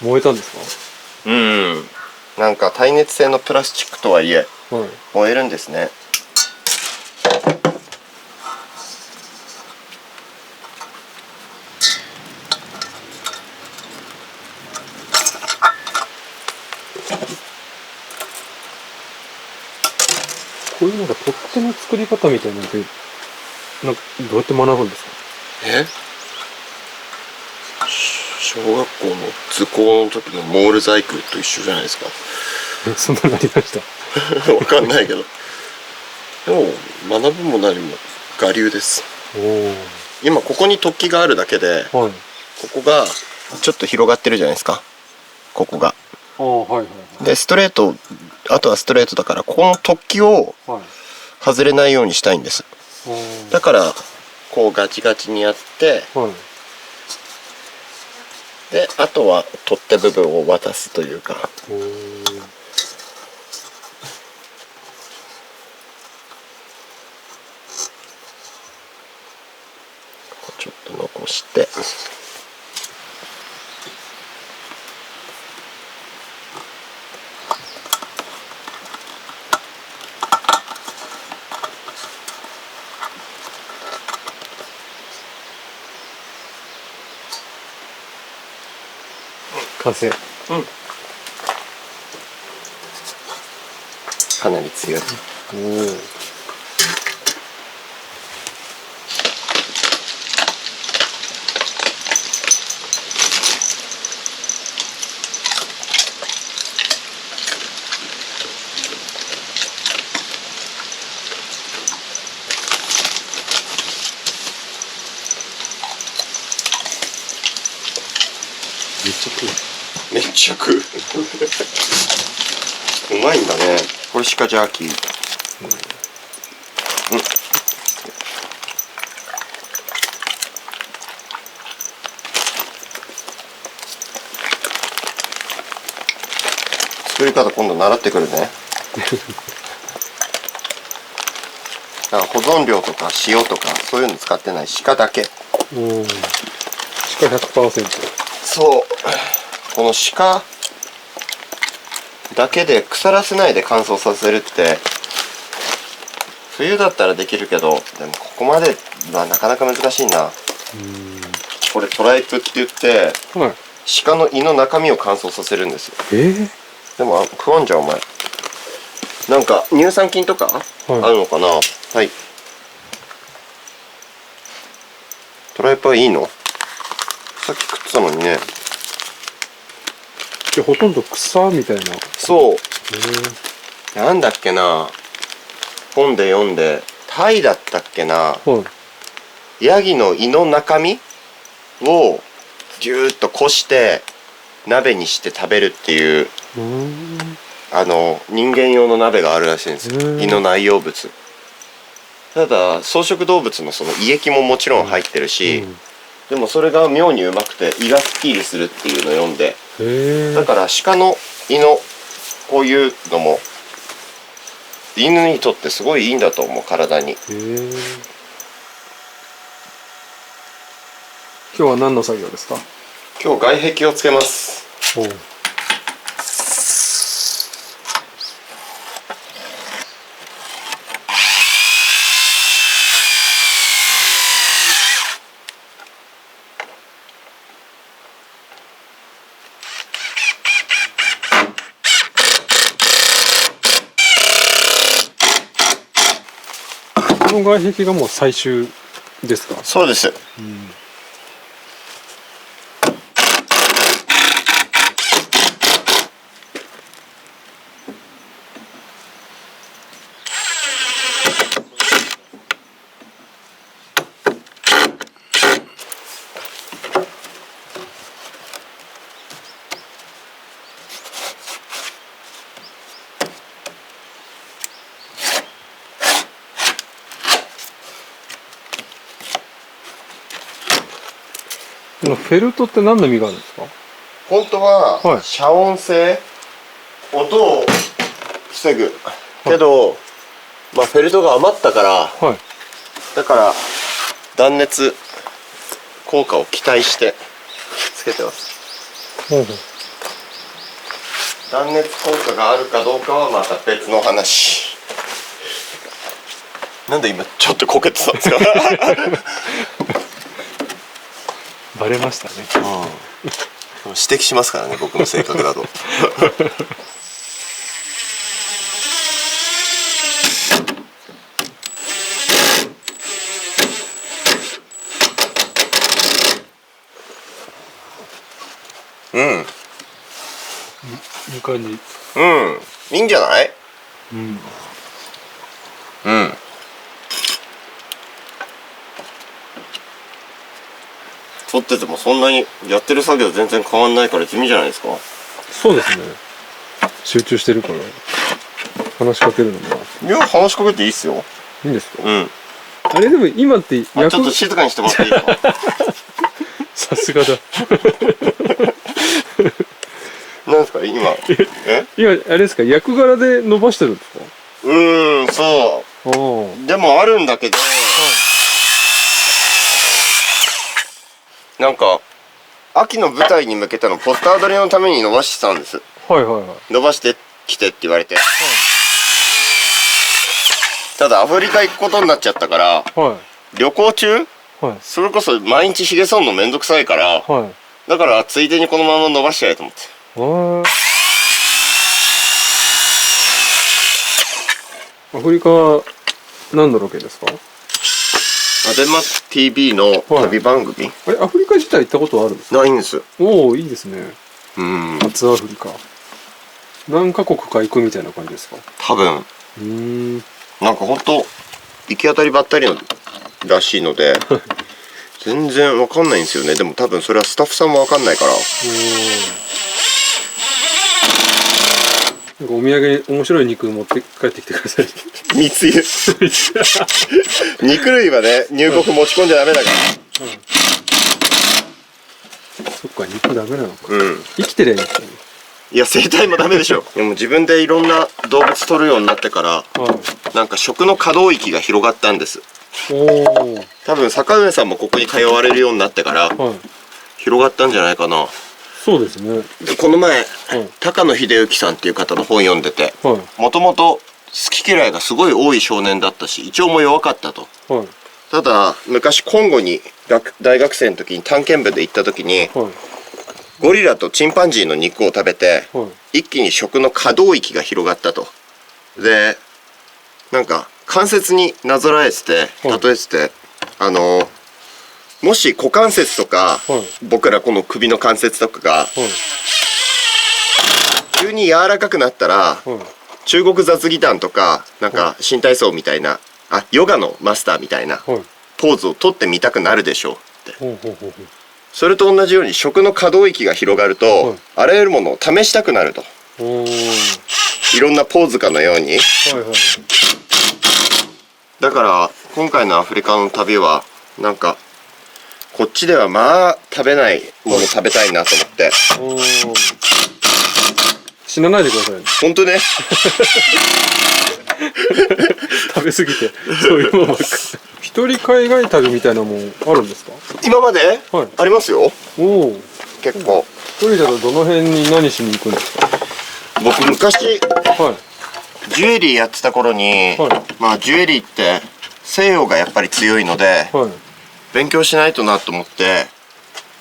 燃えたんですか？うん。なんか耐熱性のプラスチックとはいえ、はい。燃えるんですね。こういうなんか取っ手の作り方みたいなんて、なんかどうやって学ぶんですか？小学校の図工の時のモール細工と一緒じゃないですか。そんなのありました？わかんないけど。でも学ぶも何も我流です。お今ここに突起があるだけで、お。はい。ここがちょっと広がってるじゃないですか。ここが。ああ、はいはいはい。でストレート、あとはストレートだからここの突起をはい。外れないようにしたいんです。だかからこうガチガチにやって、ら、はい。であとは取っ手部分を渡すというか。おー。ちょっと残して、完成。かなり強い。おお。めっちゃ食う。めっちゃ食う。うまいんだね。これ鹿ジャーキー。作り方今度習ってくるね。だから保存料とか塩とかそういうの使ってない、鹿だけ。おお。鹿 100%。そう。この鹿だけで腐らせないで乾燥させるって冬だったらできるけど、でもここまではなかなか難しいな。これトライプって言ってはい。鹿の胃の中身を乾燥させるんですよ。でも食わんじゃんお前。なんか乳酸菌とかあるのかな。はい。トライプはいいの？さっき食ってたのにね。じゃあほとんど草みたいな。そう。なんだっけな。本で読んでタイだったっけな。はい。ヤギの胃の中身をギューッとこして鍋にして食べるっていう人間用の鍋があるらしいんですよ。胃の内容物。ただ草食動物のその胃液ももちろん入ってるし、でもそれが妙にうまくて胃がスッキリするっていうのを読んで、だから鹿の胃のこういうのも犬にとってすごいいいんだと思う、体に。今日は何の作業ですか？今日外壁をつけます。おう。この外壁がもう最終ですか？そうです。このフェルトって何の意味があるんですか？本当は遮音性、音を防ぐけど、まあフェルトが余ったから、だから断熱効果を期待してつけてます。断熱効果があるかどうかはまた別の話。なんで今ちょっとこけてたんですか？バレましたね。指摘しますからね、僕の性格だと。うん、いい感じ。いいんじゃない？うん。撮っててもそんなにやってる作業全然変わんないから地味じゃないですか。そうですね。集中してるから話しかけるのもいや、話しかけていいっすよ。いいんですか？うん。あれでも今ってちょっと静かにしてもらっていいですか？さすがだ。なんですか今？今あれですか、役柄で伸ばしてるんですか？そう。でもあるんだけど、なんか秋の舞台に向けてのポスター撮りのために伸ばしてたんです。はいはいはい。伸ばしてきてって言われて、ただアフリカ行くことになっちゃったから、旅行中、それこそ毎日ひげ剃るのめんどくさいから、だからついでにこのまま伸ばしちゃえと思って。アフリカは何のロケですか？アベマ TV の旅番組。あれ、アフリカ自体行ったことあるんですか？ないんです。おお、いいですね。初アフリカ。何カ国か行くみたいな感じですか？多分。なんかほんと行き当たりばったりのらしいので全然わかんないんですよね。でも多分それはスタッフさんもわかんないから。なんかお土産に面白い肉持って帰ってきてください。密輸。肉類はね、入国持ち込んじゃダメだから。そっか、肉ダメなのか。生きてりゃいいんですよね。いや、生態もダメでしょ。でも自分でいろんな動物取るようになってから、なんか食の可動域が広がったんです。多分坂上さんもここに通われるようになってから、広がったんじゃないかな。そうですね。でこの前、高野秀幸さんっていう方の本読んでて、もともと好き嫌いがすごい多い少年だったし、胃腸も弱かったと。ただ昔コンゴに大学生の時に探検部で行った時に、ゴリラとチンパンジーの肉を食べて、一気に食の可動域が広がったと。でなんか関節になぞらえてて例えてて、もし股関節とか、僕らこの首の関節とかが、急に柔らかくなったら、中国雑技団とかなんか新体操みたいな、ヨガのマスターみたいなポーズを取ってみたくなるでしょうって。それと同じように食の可動域が広がると、あらゆるものを試したくなると。いろんなポーズかのように。だから今回のアフリカの旅はなんかこっちではまあ食べないもの食べたいなと思って。死なないでくださいね。本当ね。食べ過ぎてそういうものばっか。一人海外旅みたいなもんあるんですか？今まで、ありますよ。結構。一人だとどの辺に何しに行くんですか？僕昔、ジュエリーやってた頃に、まあジュエリーって西洋がやっぱり強いので、勉強しないとなと思って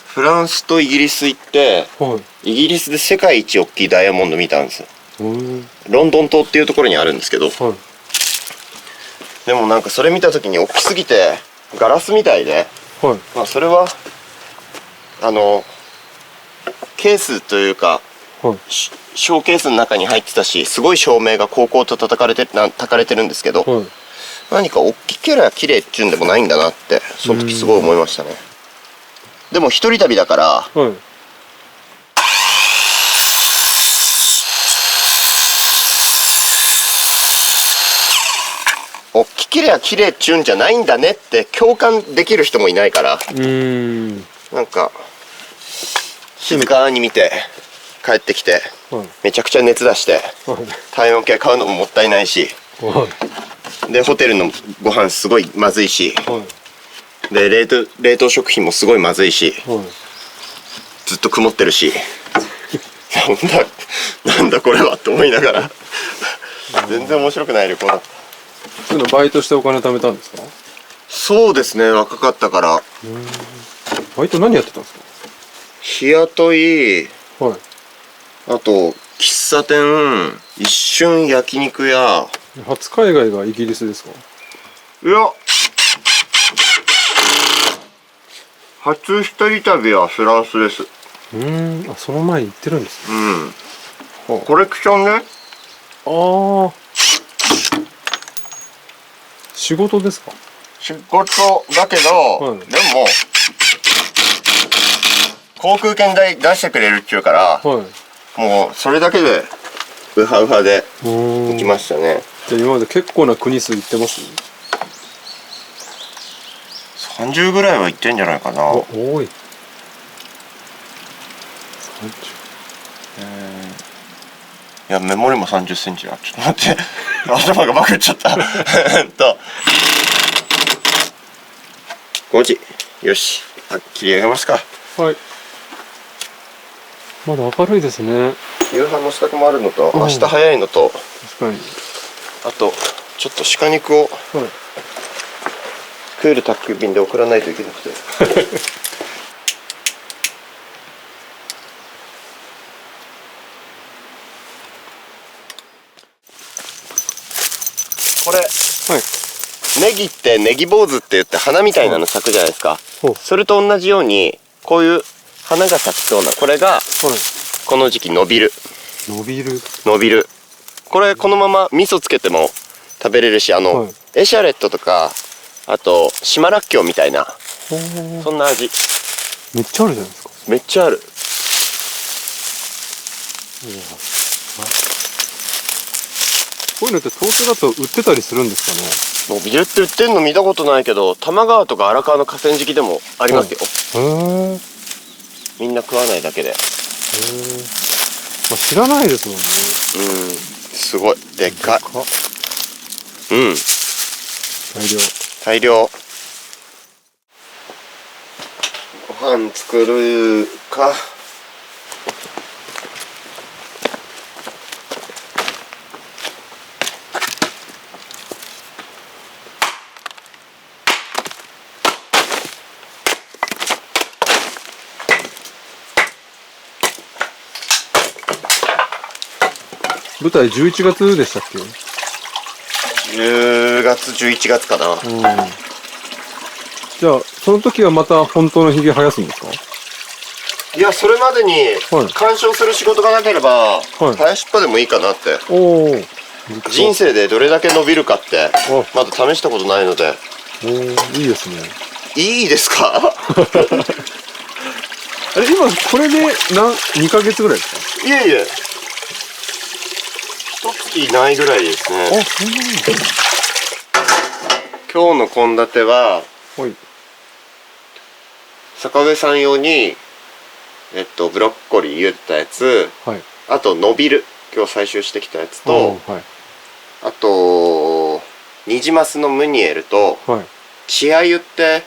フランスとイギリス行って、イギリスで世界一大きいダイヤモンド見たんです。ロンドン島っていうところにあるんですけど、でもなんかそれ見た時に大きすぎてガラスみたいで、まあそれはケースというか、ショーケースの中に入ってたし、すごい照明がこうこうと焚かれてるんですけど、何か大きければ綺麗っていうんでもないんだなってその時すごい思いましたね。でも一人旅だから、大きければ綺麗っちゅうんじゃないんだねって共感できる人もいないから、なんか静かに見て帰ってきて、めちゃくちゃ熱出して、体温計買うのももったいないし、でホテルのご飯すごいまずいし、で冷凍食品もすごいまずいし、ずっと曇ってるし、なんだこれはって思いながら全然面白くない旅行だった。そういうのバイトしてお金貯めたんですか？そうですね、若かったから。バイト何やってたんです日雇い、か？はい。あと喫茶店、一瞬焼肉屋。初海外がイギリスですか？いや、初一人旅はフランスです。あ、その前に行ってるんですね。うん。コレクションね。ああ。仕事ですか？仕事だけど、はいでも、航空券代出してくれるっちゅうから、はい。もうそれだけで、ウハウハで行きましたね。じゃあ今まで結構な国数行ってます？ 30ぐらいは行ってんじゃないかな。多い。いや、メモリも30センチだ。ちょっと待って。頭がバグっちゃった。5時。よし。切り上げますか。はい。まだ明るいですね。夕飯の支度もあるのと、明日早いのと、確かに。あと、ちょっと鹿肉をはい。クール宅急便で送らないといけなくて。これ、はい。ネギってネギ坊主って言って花みたいなの咲くじゃないですか。ほう。それと同じように、こういう花が咲きそうな、これが、はい。この時期伸びる。伸びる。伸びる。これ、このまま味噌つけても食べれるし、はい。エシャレットとか、あと、島らっきょうみたいな、そんな味。めっちゃあるじゃないですか。めっちゃある。こういうのって東京だと売ってたりするんですかね？伸びるって売ってんの見たことないけど、多摩川とか荒川の河川敷でもありますよ。へえ。みんな食わないだけで。まあ、知らないですもんね。すごい。でっかい。大量。大量。ご飯作るか。舞台11月でしたっけ10月、11月かな。じゃあ、その時はまた本当のひげ生やすんですか？いや、それまでにはい鑑賞する仕事がなければ、はい生やしっぱでもいいかなって。おお。人生でどれだけ伸びるかって、まだ試したことないので。いいですね。いいですか？あれ、今、これで2ヶ月ぐらいですか？いえいえ。一月ないぐらいですね。あ、そんなに。今日の献立は、はい。坂上さん用に、ブロッコリー茹でたやつ、はい。あと、伸びる。今日採集してきたやつと、はい。あと、ニジマスのムニエルと、はい。血鮎って、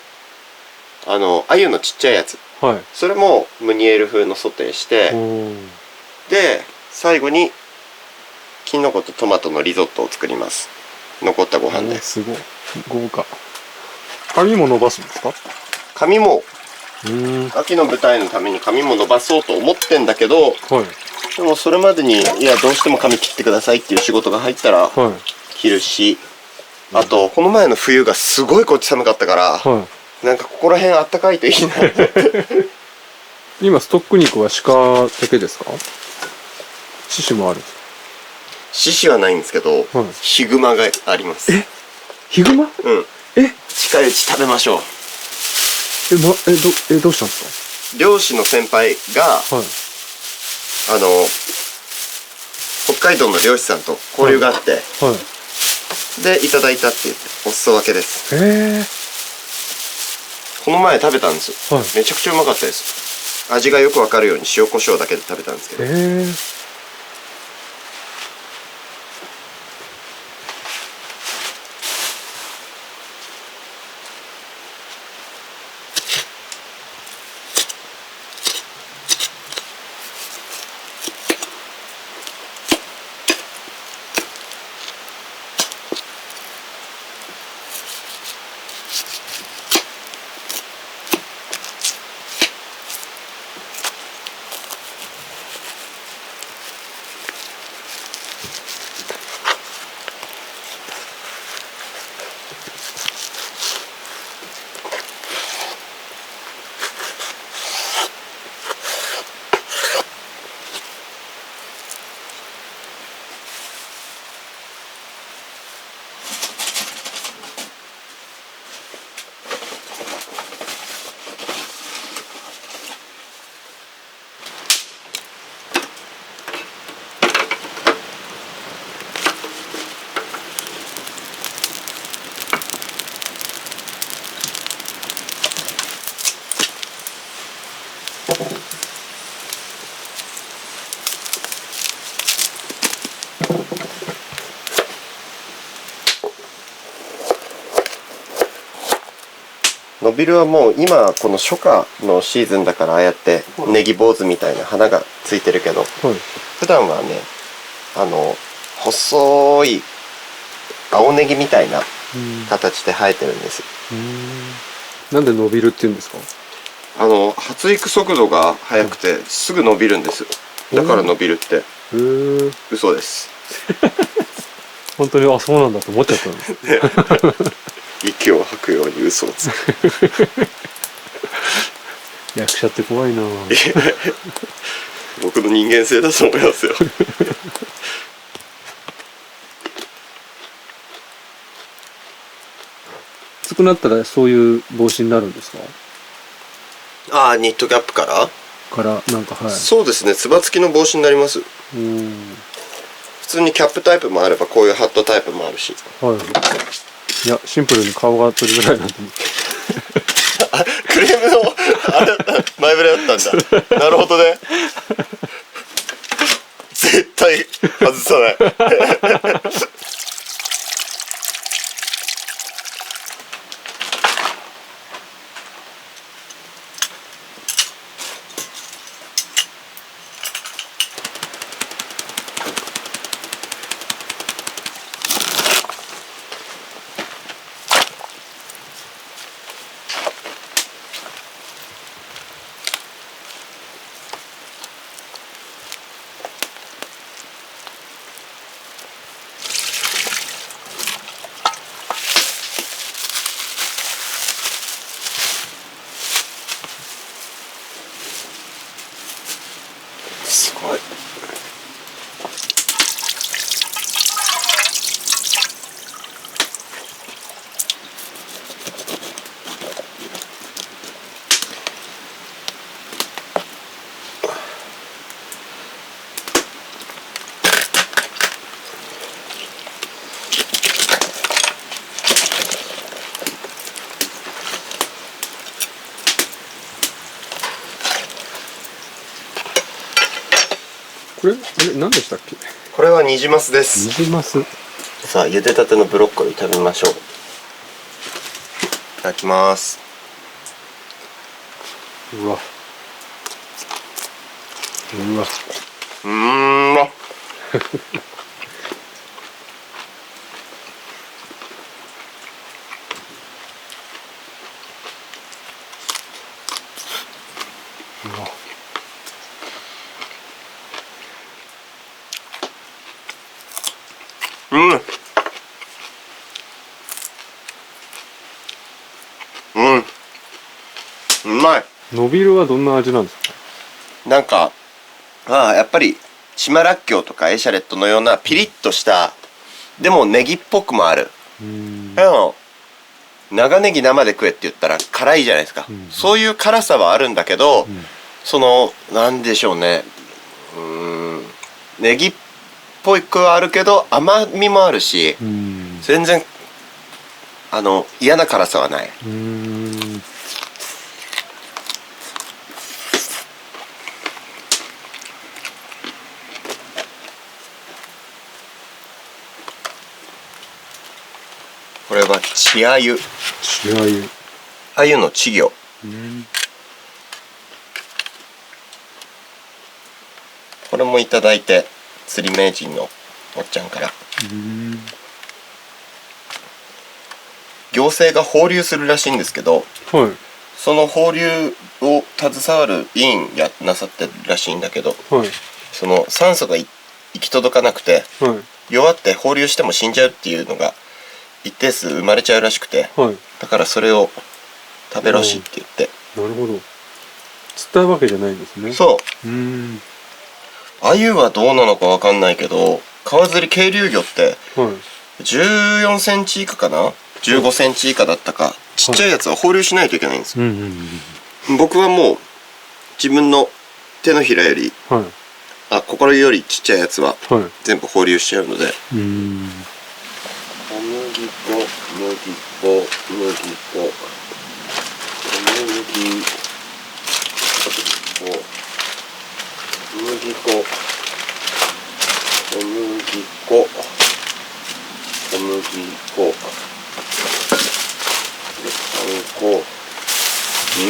鮎のちっちゃいやつ。はい。それもムニエル風のソテーして、で、最後に、キノコとトマトのリゾットを作ります。残ったご飯です。すごい。豪華。髪も伸ばすんですか？髪も、はい。秋の舞台のために髪も伸ばそうと思ってんだけど、でもそれまでに、いや、どうしても髪切ってくださいっていう仕事が入ったら、はい。切るし、あと、この前の冬がすごいこっち寒かったから、はなんかここら辺あったかいといいな。い。今、ストック肉は鹿だけですか？獅子もある。獅子はないんですけど、はい。ヒグマがあります。ヒグマ？近いうち食べましょう。どうしたんです漁師の先輩が、か？はい。北海道の漁師さんと交流があって、はで、いただいたって言って、お裾分けです。い。へえ。この前食べたんですよ。はい。めちゃくちゃうまかったです。味がよくわかるように塩コショウだけで食べたんですけど。へえ。ノビルはもう今この初夏のシーズンだからああやってネギ坊主みたいな花がついてるけど、はい。普段はね細い青ネギみたいな形で生えてるんですよ。なんで伸びるって言うんですか？発育速度が速くてすぐ伸びるんです。だから伸びるって嘘です。本当にそうなんだと思っちゃったんです。息を吐くように嘘をつく。役者って怖いな。僕の人間性だと思いますよ。きつくなったらそういう帽子になるんですか？ああ、ニットキャップからなんか、はい。そうですね、つば付きの帽子になります。普通にキャップタイプもあればこういうハットタイプもあるし。はい。いや、シンプルに顔が取りづらいなと思って。クレームのあれ前触れだったんだ。なるほどね。絶対外さない。すごい。これ何でしたっけ？これはニジマスです。ニジマス。さあ、茹でたてのブロッコリー食べましょう。いただきます。うわ。うまい。ノビルはどんな味なんですか？なんかやっぱり島らっきょうとかエシャレットのようなピリッとしたでもネギっぽくもある。長ネギ生で食えって言ったら辛いじゃないですか。そういう辛さはあるんだけど、なんでしょうね、ネギっぽくはあるけど甘みもあるし、全然嫌な辛さはない。これは稚鮎。鮎の稚魚。これもいただいて、釣り名人のおっちゃんから。行政が放流するらしいんですけど、はい。その放流を携わる委員なさってるらしいんだけど、はい。その酸素が行き届かなくて、はい。弱って放流しても死んじゃうっていうのが一定数生まれちゃうらしくて、はい。だからそれを食べろしって言って。なるほど。釣ったわけじゃないんですね。そう。鮎はどうなのかわかんないけど、川釣り渓流魚って14センチ以下かな、15センチ以下だったか、ちっちゃいやつは放流しないといけないんですよ。僕はもう自分の手のひらより、心よりちっちゃいやつは全部放流しちゃうので。小麦粉、小麦粉、パン粉、こ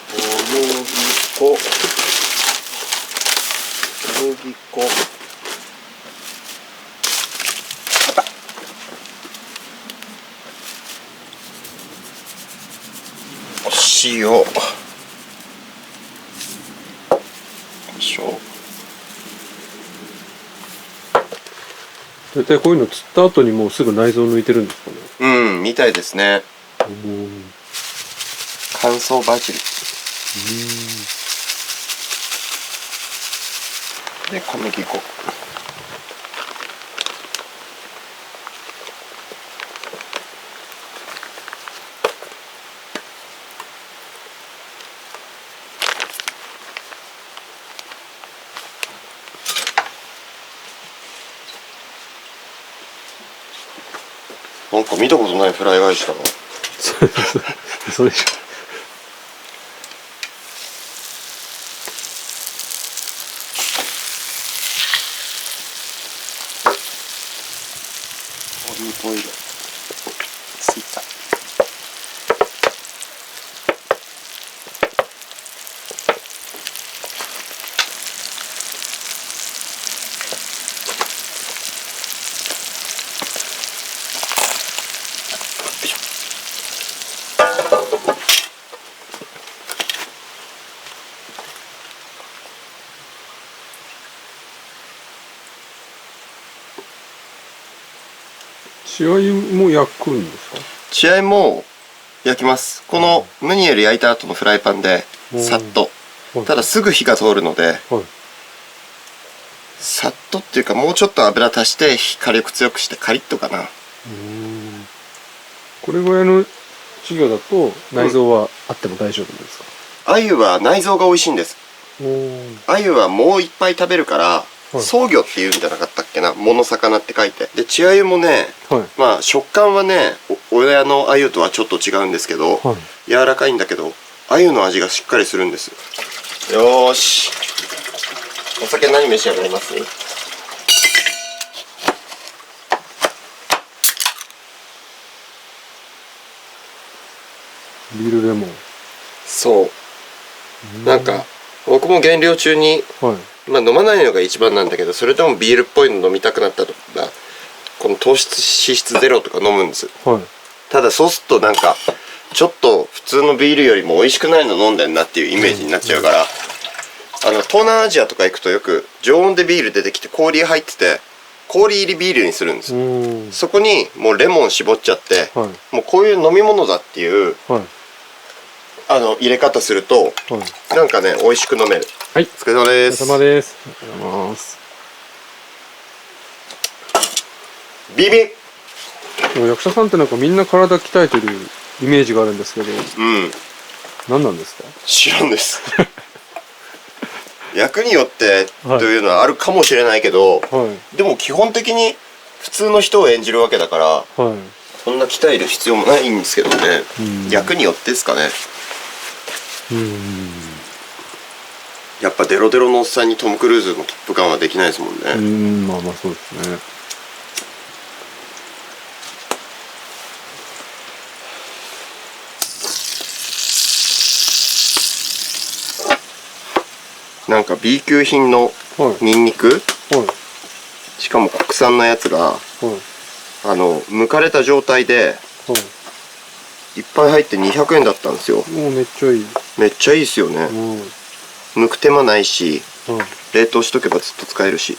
小麦粉小麦粉あったお塩よいしょ。大体こういうの釣った後にもうすぐ内臓抜いてるんですかね。うんみたいですね。乾燥バジルで小麦粉なんか見たことないフライ返しだな。それでしょ。オリーブオイルついた。血合いも焼くんですか？血合いも焼きます。このムニエル焼いた後のフライパンでさっと。ただすぐ火が通るので、さっとっていうかもうちょっと油足して火力強くしてカリッとかな。これぐらいの稚魚だと内臓はあっても大丈夫なんですか？鮎は内臓が美味しいんです。鮎はもういっぱい食べるから、草魚っていうんじゃなかったっけな、物魚って書いて。で血鮎もね、まあ食感はね親の鮎とはちょっと違うんですけど、柔らかいんだけど鮎の味がしっかりするんです。よーし、お酒何召し上がります？ビールレモン。そうなんか僕も減量中に、まあ飲まないのが一番なんだけど、それでもビールっぽいの飲みたくなったとか、この糖質脂質ゼロとか飲むんです、ただそうするとなんかちょっと普通のビールよりも美味しくないの飲んでんなっていうイメージになっちゃうから、東南アジアとか行くとよく常温でビール出てきて氷入ってて氷入りビールにするんです。そこにもうレモン絞っちゃって、もうこういう飲み物だっていう、入れ方すると、なんかね美味しく飲める。お疲れ様です。お疲れ様です。ありがとうございます。ビビでも役者さんってなんかみんな体鍛えてるイメージがあるんですけど、何なんですか？知らんです役によってというのはあるかもしれないけど、でも基本的に普通の人を演じるわけだから、そんな鍛える必要もないんですけどね、役によってですかね。やっぱデロデロのおっさんにトム・クルーズのトップガンはできないですもんね。まあまあそうですね。なんか B 級品のニンニク、しかも国産のやつが、剥かれた状態でいっぱい入って200円だったんですよ。もうめっちゃいい。めっちゃいいですよね。剥く手間ないし、冷凍しとけばずっと使えるし。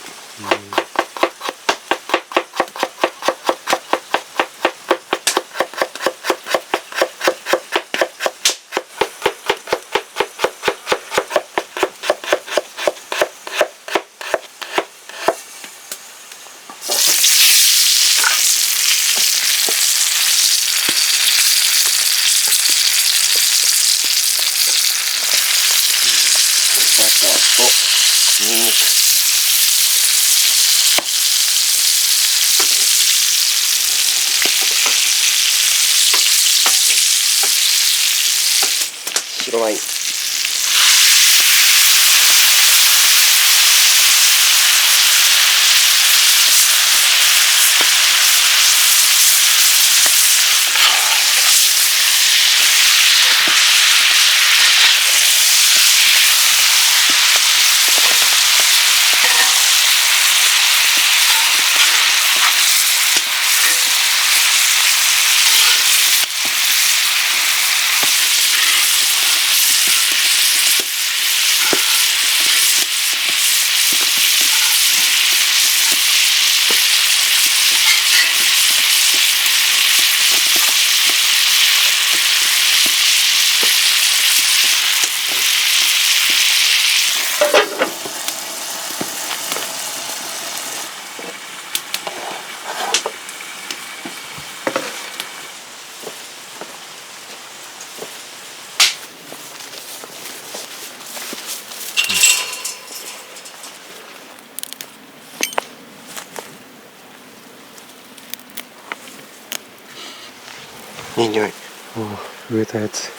ニンニク。白ワイン。いい匂い。ああ、植えたやつ。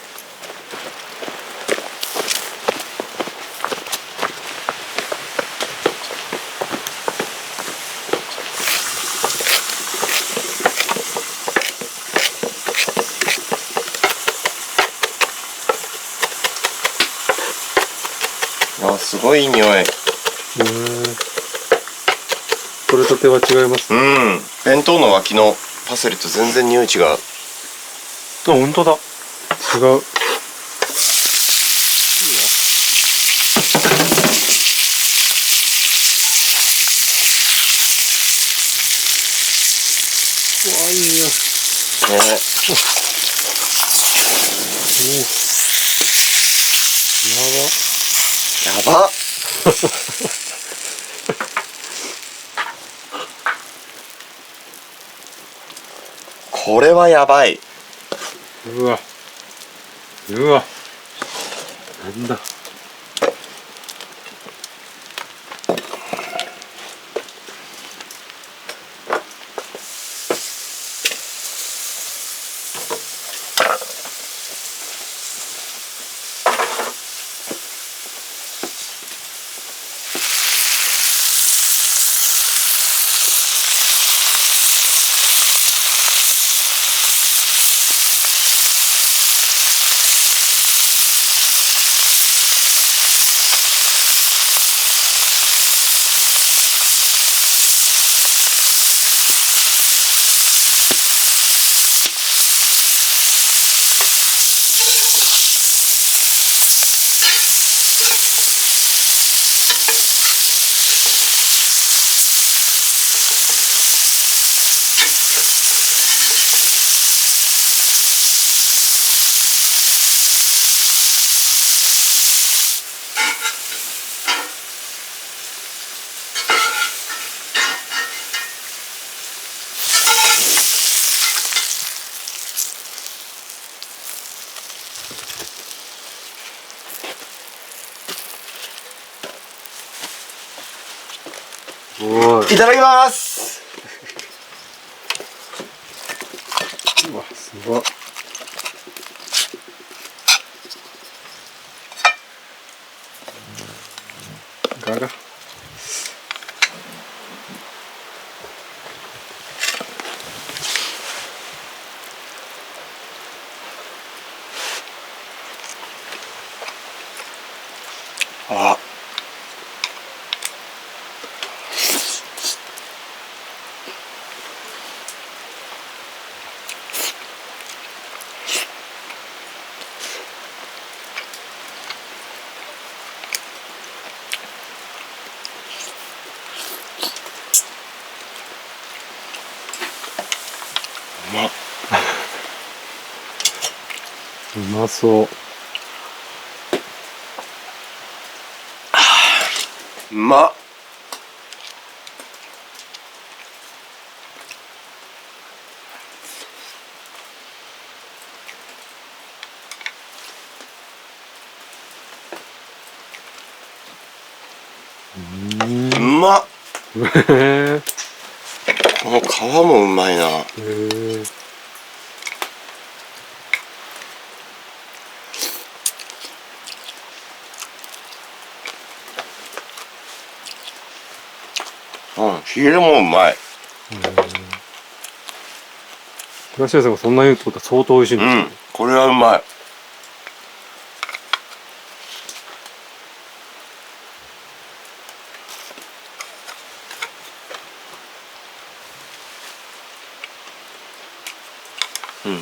あ、すごいいい匂い。取れたては違いますうね。ん。弁当の脇のパセリと全然匂い違う。あ、本当だ。違う。うわ、いい匂い。ね。おお。やば。やばっ。これはやばい。うわ。うわ。なんだ。おい。いただきます。うわ、すごい。ガガ。あ、うまっ。うまそう。うまっ。うまっ。へえ。この皮もうまいな。へえ。うん、ヒレもうまい。東谷さんがそんな言うってことは相当美味しいんですよ。うん、これはうまい。うん。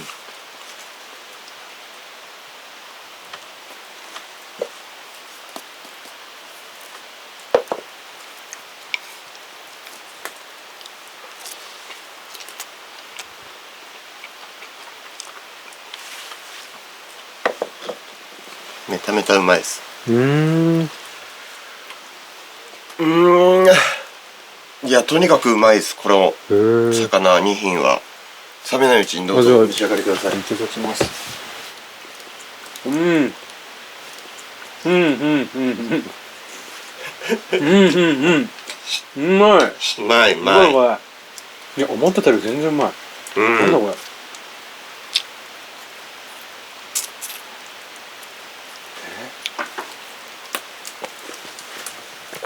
めためたうまいです。うーん。いや、とにかくうまいです。このへえ。魚2品は冷めないうちにどうぞお召し上がりください。いただきます。うん。うんうんうんうん。うんうんうん。うまい。うまいうまい。これ。いや、思ってたより全然うまい。うん。なんだこれ。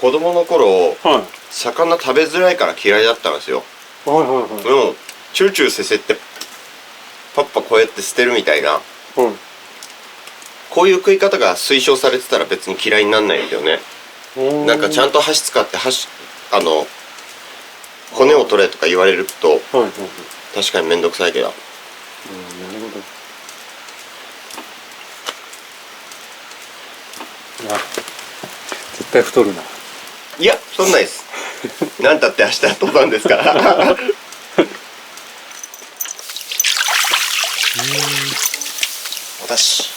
子供の頃は魚食べづらいから嫌いだったんですよ。いはいはいはいうん、チューチューせせってパッパこうやって捨てるみたいな、はい。こういう食い方が推奨されてたら別に嫌いになんないんだよね。なんかちゃんと箸使って骨を取れとか言われるとはいはいはい。確かに面倒くさいけど、なるほど。あ、絶対太るな。いやそんないですなんたって明日登山ですから私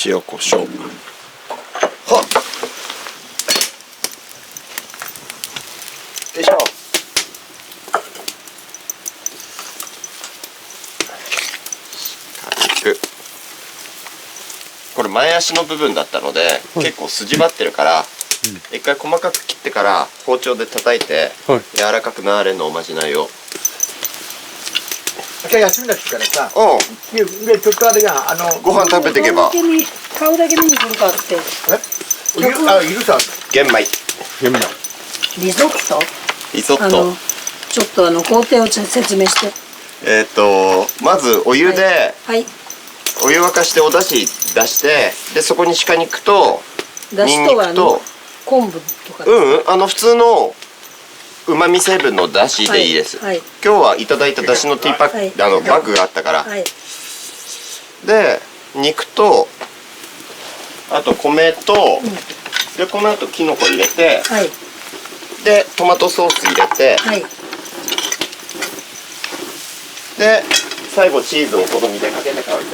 塩コショウはっよいしょ。軽くこれ前足の部分だったので、結構筋張ってるから、一回細かく切ってから包丁で叩いて、柔らかくなれのおまじないを。明日休みだってからさ、うんでちょっとあれやご飯食べていけば顔だけ見に来るかって。いるさ玄米玄米。リゾット。リゾット。ちょっと工程を説明して。まずお湯で、はい。お湯沸かしてお出汁出して、でそこに鹿肉とだしとは昆布とか。普通のうまみ成分のだしでいいです、はいはい、今日はいただいただしのティーパック、はい、バッグがあったから、はい、で肉とあと米と、でこの後きのこ入れて、はい、でトマトソース入れて、はい、で最後チーズを好みでかけてからで。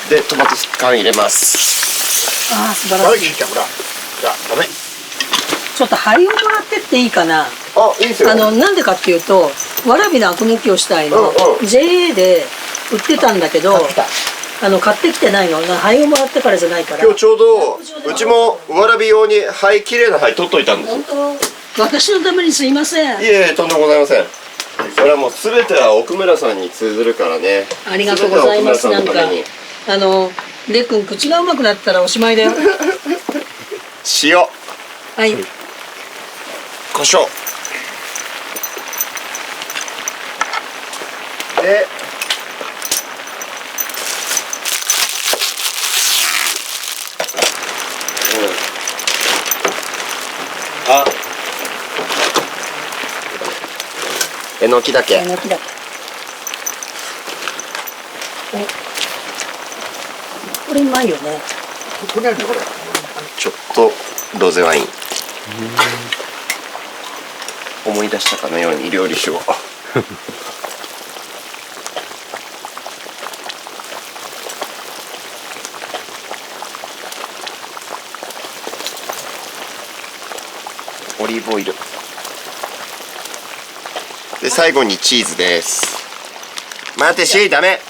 でトマト缶入れます。ああ素晴らしい。ほらじゃあダメ。ちょっと灰をもらってっていいかな。あいいですよ。なんでかっていうとわらびのアク抜きをしたいの、JA で売ってたんだけど買ってきてないの。灰をもらってからじゃないから。今日ちょうどうちもわらび用に灰きれいな灰取っといたんです。本当私のためにすいません。いえとんでもございません。それはもう全ては奥村さんに通ずるからね。ありがとうございます。なんかレくん口がうまくなったらおしまいだよ。塩。はい。胡椒。で。あ。えのきだけ。えのきだけ。これうまいよね。これこれちょっとロゼワイン。思い出したかのように料理酒を。オリーブオイル。で最後にチーズです。待てしダメ。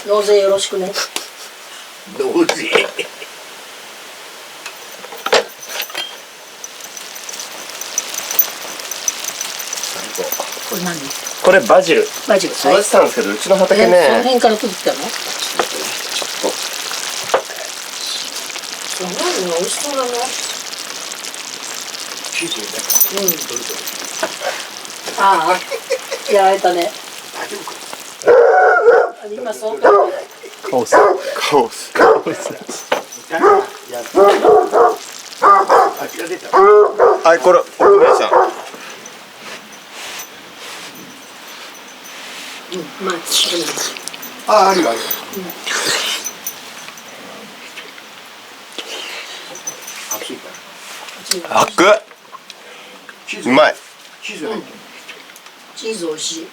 納税よろしくね。納税。これ何？これバジル。バジル。育てたんですけど、うちの畑ね。その辺から取ってきたの？ちょっと。すごいね、美味しそうだね。ああ、やられたね。今相当。カオス。カオス。やった味が出た。はい、これ奥宮さん。まあ少ない。あ、あるよあるよ。熱いから。熱っ。チーズうまい。チーズ入ってる。チーズ美味しい。